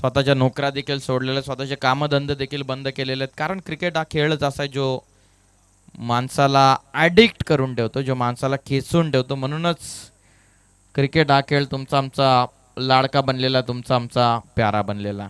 स्वतःच्या नोकऱ्या देखील सोडलेल्या, स्वतःचे कामधंदे देखील बंद केलेले आहेत. कारण क्रिकेट हा खेळच असा आहे जो माणसाला ॲडिक्ट करून ठेवतो, जो माणसाला खेचून ठेवतो. म्हणूनच क्रिकेट हा खेळ तुमचा आमचा लाडका बनलेला, तुमचा आमचा प्यारा बनलेला.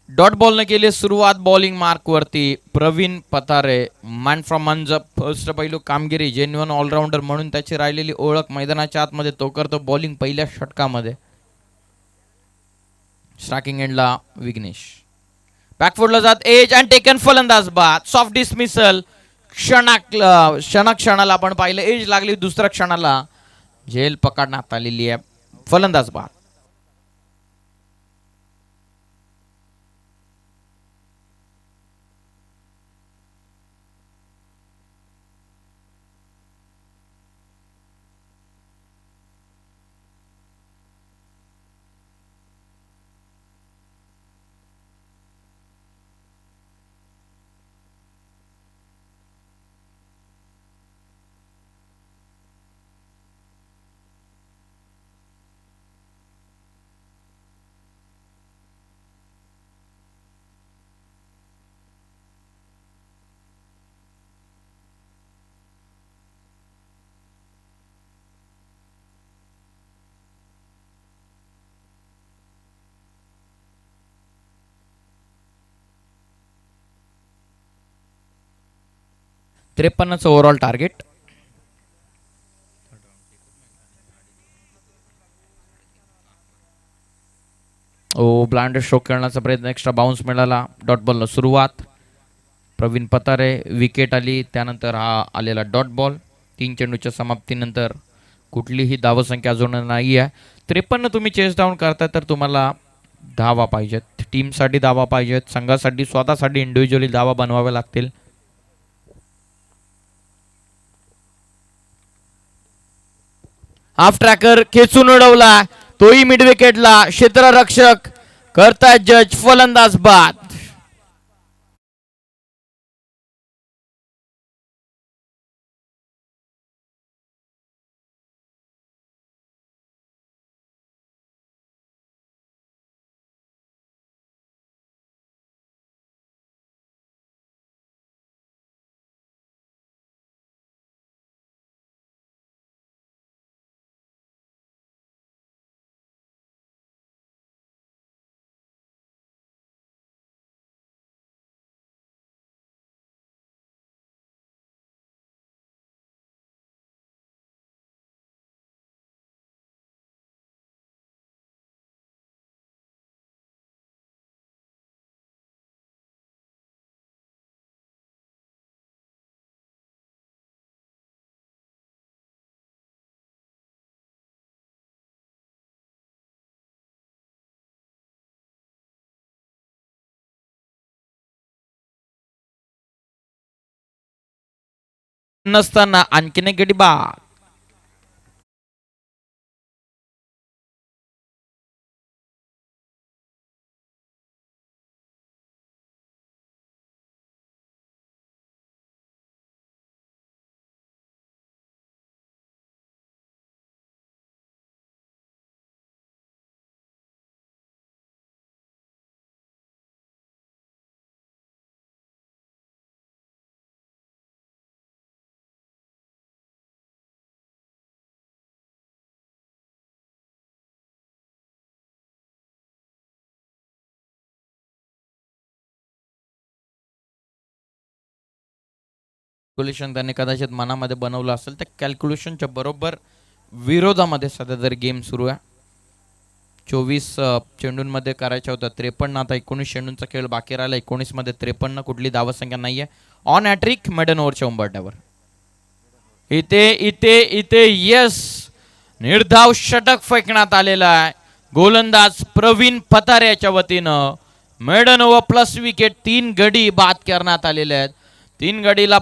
डॉट बॉलने केली सुरुवात. बॉलिंग मार्क वरती प्रवीण पतारे, मॅन फ्रॉम मंजप. फर्स्ट पैलू कामगिरी, जेन्युअन ऑलराऊंडर म्हणून त्याची राहिलेली ओळख. मैदानाच्या आतमध्ये तो करतो बॉलिंग पहिल्या षटकामध्ये. स्ट्रायकिंग एंडला विघ्नेश. बॅकफुटला जात एज अँड टेकन फलंदाज बाद. Soft dismissal. क्षणाला आपण पाहिलं एज लागली, दुसऱ्या क्षणाला झेल पकडण्यात आलेली आहे. फलंदाज बाद. त्रेपन्नचं ओव्हरऑल टार्गेट. ब्लाइंड स्ट्रोक खेळण्याचा प्रयत्न, एक्स्ट्रा बाउन्स मिळाला. डॉट बॉलला सुरुवात. प्रवीण पतारे विकेट आली, त्यानंतर हा आलेला डॉट बॉल. 3 चेंडूच्या समाप्तीनंतर कुठलीही धावसंख्या अजून नाही आहे. 53 तुम्ही चेस डाऊन करताय तर तुम्हाला धावा पाहिजेत, टीमसाठी धावा पाहिजेत, संघासाठी, स्वतःसाठी इंडिव्हिज्युअली धावा बनवाव्या लागतील. हाफ ट्रॅकर खेचून उडवला, तोही मिड विकेटला. क्षेत्ररक्षक करतायत जज. फलंदाज बाद. नसताना आणखीन एक गडी बाद. कॅल्क्युलेशन त्याने कदाचित मनामध्ये बनवलं असेल, त्या कॅल्क्युलेशनच्या बरोबर विरोधामध्ये सध्या तरी गेम सुरू आहे. 24 चेंडूंमध्ये करायच्या होत्या 53, आता 19 चेंडूंचा खेळ बाकी राहिला. 19 मध्ये 53, कुठली धावसंख्या नाहीये. ऑन हॅट्रिक मेडन ओव्हरच्या उंबरठ्यावर. इथे इथे इथे यस, निर्धाव षटक फेकण्यात आलेला आहे. गोलंदाज प्रवीण पतारे याच्या वतीनं मेडन ओव्हर प्लस विकेट. 3 गडी बाद करण्यात आलेले आहेत. 3 गडीला